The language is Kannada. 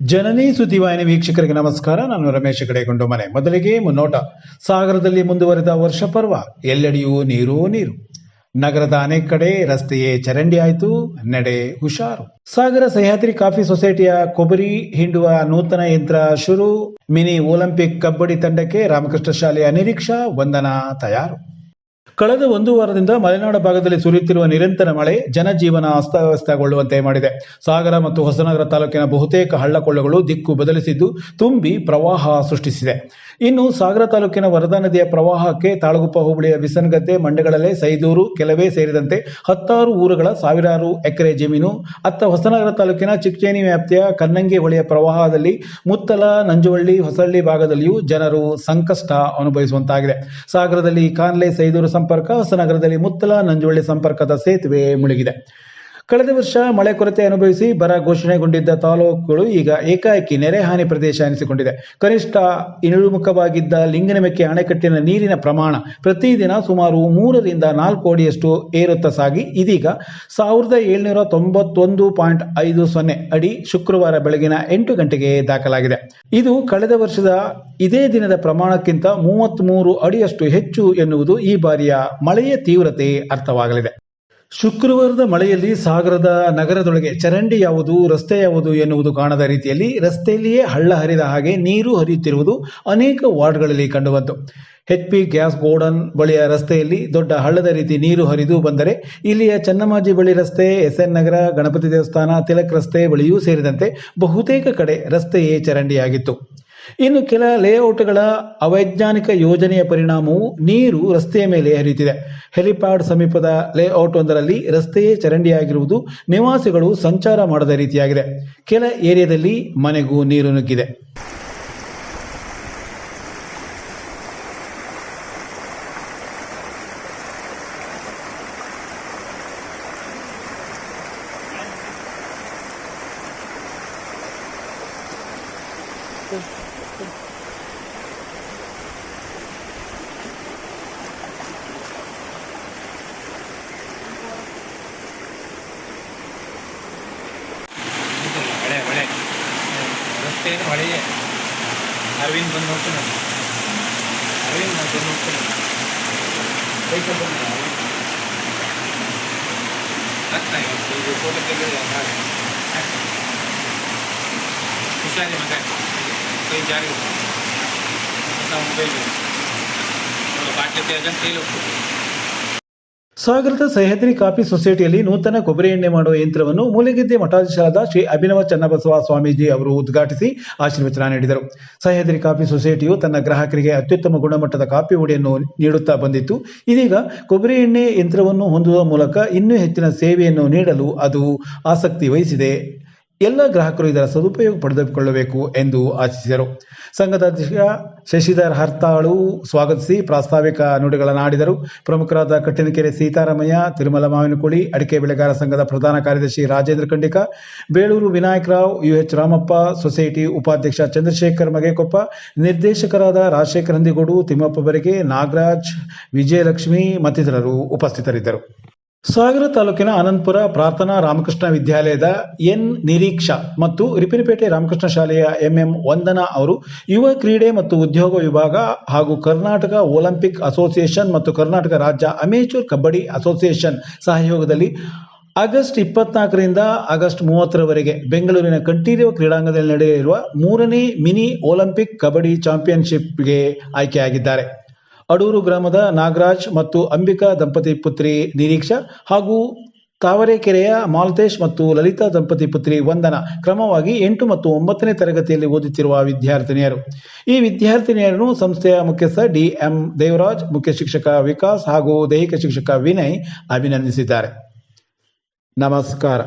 ಜನನಿ ಸುದ್ದಿವಾಹಿನಿ ವೀಕ್ಷಕರಿಗೆ ನಮಸ್ಕಾರ. ನಾನು ರಮೇಶ್ ಕಡೆಗೊಂಡು ಮನೆ. ಮೊದಲಿಗೆ ಮುನ್ನೋಟ. ಸಾಗರದಲ್ಲಿ ಮುಂದುವರೆದ ವರ್ಷ ಪರ್ವ. ಎಲ್ಲೆಡೆಯೂ ನೀರು ನೀರು. ನಗರದ ಅನೇಕ ಕಡೆ ರಸ್ತೆಯೇ ಚರಂಡಿ ಆಯಿತು. ನಡೆ ಹುಷಾರು. ಸಾಗರ ಸಹ್ಯಾದ್ರಿ ಕಾಫಿ ಸೊಸೈಟಿಯ ಕೊಬ್ಬರಿ ಹಿಂಡುವ ನೂತನ ಯಂತ್ರ ಶುರು. ಮಿನಿ ಒಲಿಂಪಿಕ್ ಕಬಡ್ಡಿ ತಂಡಕ್ಕೆ ರಾಮಕೃಷ್ಣ ಶಾಲೆಯ ನಿರೀಕ್ಷಾ ವಂದನಾ ತಯಾರು. ಕಳೆದ ಒಂದು ವಾರದಿಂದ ಮಲೆನಾಡು ಭಾಗದಲ್ಲಿ ಸುರಿಯುತ್ತಿರುವ ನಿರಂತರ ಮಳೆ ಜನಜೀವನ ಅಸ್ತವ್ಯಸ್ತಗೊಳ್ಳುವಂತೆ ಮಾಡಿದೆ. ಸಾಗರ ಮತ್ತು ಹೊಸನಗರ ತಾಲೂಕಿನ ಬಹುತೇಕ ಹಳ್ಳಕೊಳ್ಳಗಳು ದಿಕ್ಕು ಬದಲಿಸಿದ್ದು ತುಂಬಿ ಪ್ರವಾಹ ಸೃಷ್ಟಿಸಿದೆ. ಇನ್ನು ಸಾಗರ ತಾಲೂಕಿನ ವರದಾ ನದಿಯ ಪ್ರವಾಹಕ್ಕೆ ತಾಳಗುಪ್ಪ ಹೋಬಳಿಯ ಬಿಸನಗದ್ದೆ, ಮಂಡಗಳಲೆ, ಸೈದೂರು, ಕೆಲವೇ ಸೇರಿದಂತೆ 10 ಊರುಗಳ ಸಾವಿರಾರು ಎಕರೆ ಜಮೀನು, ಅತ್ತ ಹೊಸನಗರ ತಾಲೂಕಿನ ಚಿಕ್ಕಚೇನಿ ವ್ಯಾಪ್ತಿಯ ಕನ್ನಂಗಿ ಹೊಳೆಯ ಪ್ರವಾಹದಲ್ಲಿ ಮುತ್ತಲ, ನಂಜುವಳ್ಳಿ, ಹೊಸಳ್ಳಿ ಭಾಗದಲ್ಲಿಯೂ ಜನರು ಸಂಕಷ್ಟ ಅನುಭವಿಸುವಂತಾಗಿದೆ. ಸಾಗರದಲ್ಲಿ ಕಾನ್ಲೆ ಸೈದೂರು ಸಂಪರ್ಕ, ಹೊಸನಗರದಲ್ಲಿ ಮುತ್ತಲ, ನಂಜುವಳ್ಳಿ ಸಂಪರ್ಕದ ಸೇತುವೆ ಮುಳುಗಿದೆ. ಕಳೆದ ವರ್ಷ ಮಳೆ ಕೊರತೆ ಅನುಭವಿಸಿ ಬರ ಘೋಷಣೆಗೊಂಡಿದ್ದ ತಾಲೂಕುಗಳು ಈಗ ಏಕಾಏಕಿ ನೆರೆ ಹಾನಿ ಪ್ರದೇಶ ಎನಿಸಿಕೊಂಡಿದೆ. ಕನಿಷ್ಠ ಇಳಿಮುಖವಾಗಿದ್ದ ಲಿಂಗನಮೆಕ್ಕೆ ಅಣೆಕಟ್ಟಿನ ನೀರಿನ ಪ್ರಮಾಣ ಪ್ರತಿದಿನ ಸುಮಾರು 3 ರಿಂದ 4 ಅಡಿಯಷ್ಟು ಏರುತ್ತಾ ಸಾಗಿ ಇದೀಗ 1791.50 ಅಡಿ ಶುಕ್ರವಾರ ಬೆಳಗಿನ 8 ಗಂಟೆಗೆ ದಾಖಲಾಗಿದೆ. ಇದು ಕಳೆದ ವರ್ಷದ ಇದೇ ದಿನದ ಪ್ರಮಾಣಕ್ಕಿಂತ 33 ಅಡಿಯಷ್ಟು ಹೆಚ್ಚು ಎನ್ನುವುದು ಈ ಬಾರಿಯ ಮಳೆಯ ತೀವ್ರತೆ ಅರ್ಥವಾಗಲಿದೆ. ಶುಕ್ರವಾರದ ಮಳೆಯಲ್ಲಿ ಸಾಗರದ ನಗರದೊಳಗೆ ಚರಂಡಿ ಯಾವುದು, ರಸ್ತೆ ಯಾವುದು ಎನ್ನುವುದು ಕಾಣದ ರೀತಿಯಲ್ಲಿ ರಸ್ತೆಯಲ್ಲಿಯೇ ಹಳ್ಳ ಹರಿದ ಹಾಗೆ ನೀರು ಹರಿಯುತ್ತಿರುವುದು ಅನೇಕ ವಾರ್ಡ್ಗಳಲ್ಲಿ ಕಂಡುಬಂತು. HP ಗ್ಯಾಸ್ ಗೋಡನ್ ಬಳಿಯ ರಸ್ತೆಯಲ್ಲಿ ದೊಡ್ಡ ಹಳ್ಳದ ರೀತಿ ನೀರು ಹರಿದು ಬಂದರೆ ಇಲ್ಲಿಯ ಚನ್ನಮ್ಮಾಜಿ ಬಳಿ ರಸ್ತೆ, SN ನಗರ, ಗಣಪತಿ ದೇವಸ್ಥಾನ, ತಿಲಕ್ ರಸ್ತೆ ಬಳಿಯೂ ಸೇರಿದಂತೆ ಬಹುತೇಕ ಕಡೆ ರಸ್ತೆಯೇ ಚರಂಡಿಯಾಗಿತ್ತು. ಇನ್ನು ಕೆಲ ಲೇಔಟ್ಗಳ ಅವೈಜ್ಞಾನಿಕ ಯೋಜನೆಯ ಪರಿಣಾಮವು ನೀರು ರಸ್ತೆಯ ಮೇಲೆ ಹರಿಯುತ್ತಿದೆ. ಹೆಲಿಪ್ಯಾಡ್ ಸಮೀಪದ ಲೇಔಟ್ ಒಂದರಲ್ಲಿ ರಸ್ತೆಯೇ ಚರಂಡಿಯಾಗಿರುವುದು ನಿವಾಸಿಗಳು ಸಂಚಾರ ಮಾಡದ ರೀತಿಯಾಗಿದೆ. ಕೆಲ ಏರಿಯಾದಲ್ಲಿ ಮನೆಗೂ ನೀರು ನುಗ್ಗಿದೆ. ಮಳೆ ರಸ್ತೆ ಮಳೆಯೇ. ಅರವಿಂದ್ ಬಂದು ಹೋಗ್ತಾನೆ, ಅರವಿಂದ್ ಬಂದು ಹೋಗ್ತಾನೆ, ಬೈಕಲ್ಲಿ ಬಂದ ಆಗ್ತಾ ಇದು ಫೋಟೋ ತೆಗೆದು ಹುಷಾರಿ ಮಗ ಕೈ ಜಾರಿ ಹೊಸ ಮೊಬೈಲು ಬಾಟ್ಲಿ ತೆಗೆದು ಕೈಲಿ ಹೋಗ್ತದೆ. ಸಾಗರದ ಸಹ್ಯಾದ್ರಿ ಕಾಫಿ ಸೊಸೈಟಿಯಲ್ಲಿ ನೂತನ ಕೊಬ್ಬರಿ ಎಣ್ಣೆ ಮಾಡುವ ಯಂತ್ರವನ್ನು ಮೂಲೆಗದ್ದೆ ಮಠಾಧೀಶರಾದ ಶ್ರೀ ಅಭಿನವ ಚನ್ನಬಸವ ಸ್ವಾಮೀಜಿ ಅವರು ಉದ್ಘಾಟಿಸಿ ಆಶೀರ್ವಚನ ನೀಡಿದರು. ಸಹ್ಯಾದ್ರಿ ಕಾಫಿ ಸೊಸೈಟಿಯು ತನ್ನ ಗ್ರಾಹಕರಿಗೆ ಅತ್ಯುತ್ತಮ ಗುಣಮಟ್ಟದ ಕಾಫಿ ಹುಡಿಯನ್ನು ನೀಡುತ್ತಾ ಬಂದಿತ್ತು. ಇದೀಗ ಕೊಬ್ಬರಿ ಎಣ್ಣೆ ಯಂತ್ರವನ್ನು ಹೊಂದುವ ಮೂಲಕ ಇನ್ನೂ ಹೆಚ್ಚಿನ ಸೇವೆಯನ್ನು ನೀಡಲು ಅದು ಆಸಕ್ತಿ ವಹಿಸಿದೆ. ಎಲ್ಲ ಗ್ರಾಹಕರು ಇದರ ಸದುಪಯೋಗ ಪಡೆದುಕೊಳ್ಳಬೇಕು ಎಂದು ಆಶಿಸಿದರು. ಸಂಘದ ಅಧ್ಯಕ್ಷ ಶಶಿಧರ್ ಹರ್ತಾಳು ಸ್ವಾಗತಿಸಿ ಪ್ರಾಸ್ತಾವಿಕ ನುಡಿಗಳನ್ನಾಡಿದರು. ಪ್ರಮುಖರಾದ ಕಟ್ಟಿನಕೆರೆ ಸೀತಾರಾಮಯ್ಯ, ತಿರುಮಲ ಮಾವಿನಕುಳಿ, ಅಡಿಕೆ ಬೆಳೆಗಾರ ಸಂಘದ ಪ್ರಧಾನ ಕಾರ್ಯದರ್ಶಿ ರಾಜೇಂದ್ರ ಖಂಡಿಕ, ಬೇಳೂರು ವಿನಾಯಕರಾವ್, UH ರಾಮಪ್ಪ, ಸೊಸೈಟಿ ಉಪಾಧ್ಯಕ್ಷ ಚಂದ್ರಶೇಖರ್ ಮಗೇಕೊಪ್ಪ, ನಿರ್ದೇಶಕರಾದ ರಾಜಶೇಖರ್ ಹಂದಿಗೋಡು, ತಿಮ್ಮಪ್ಪ ಬರಿಗೆ, ನಾಗರಾಜ್, ವಿಜಯಲಕ್ಷ್ಮಿ ಮತ್ತಿತರರು ಉಪಸ್ಥಿತರಿದ್ದರು. ಸಾಗರ ತಾಲೂಕಿನ ಆನಂದಪುರ ಪ್ರಾರ್ಥನಾ ರಾಮಕೃಷ್ಣ ವಿದ್ಯಾಲಯದ N ನಿರೀಕ್ಷಾ ಮತ್ತು ರಿಪಿನಪೇಟೆ ರಾಮಕೃಷ್ಣ ಶಾಲೆಯ MM ವಂದನಾ ಅವರು ಯುವ ಕ್ರೀಡೆ ಮತ್ತು ಉದ್ಯೋಗ ವಿಭಾಗ ಹಾಗೂ ಕರ್ನಾಟಕ ಒಲಿಂಪಿಕ್ ಅಸೋಸಿಯೇಷನ್ ಮತ್ತು ಕರ್ನಾಟಕ ರಾಜ್ಯ ಅಮೇಚೂರ್ ಕಬಡ್ಡಿ ಅಸೋಸಿಯೇಷನ್ ಸಹಯೋಗದಲ್ಲಿ ಆಗಸ್ಟ್ 24ರಿಂದ ಆಗಸ್ಟ್ 30ರವರೆಗೆ ಬೆಂಗಳೂರಿನ ಕಂಠೀರವ ಕ್ರೀಡಾಂಗಣದಲ್ಲಿ ನಡೆಯಲಿರುವ 3ನೇ ಮಿನಿ ಒಲಿಂಪಿಕ್ ಕಬಡ್ಡಿ ಚಾಂಪಿಯನ್ಶಿಪ್ಗೆ ಆಯ್ಕೆಯಾಗಿದ್ದಾರೆ. ಅಡೂರು ಗ್ರಾಮದ ನಾಗರಾಜ್ ಮತ್ತು ಅಂಬಿಕಾ ದಂಪತಿ ಪುತ್ರಿ ನಿರೀಕ್ಷಾ ಹಾಗೂ ತಾವರೆಕೆರೆಯ ಮಾಲತೇಶ್ ಮತ್ತು ಲಲಿತಾ ದಂಪತಿ ಪುತ್ರಿ ವಂದನಾ ಕ್ರಮವಾಗಿ 8 ಮತ್ತು 9ನೇ ತರಗತಿಯಲ್ಲಿ ಓದುತ್ತಿರುವ ವಿದ್ಯಾರ್ಥಿನಿಯರು. ಈ ವಿದ್ಯಾರ್ಥಿನಿಯರನ್ನು ಸಂಸ್ಥೆಯ ಮುಖ್ಯಸ್ಥ DM ದೇವರಾಜ್, ಮುಖ್ಯ ಶಿಕ್ಷಕ ವಿಕಾಸ್ ಹಾಗೂ ದೈಹಿಕ ಶಿಕ್ಷಕ ವಿನಯ್ ಅಭಿನಂದಿಸಿದ್ದಾರೆ. ನಮಸ್ಕಾರ.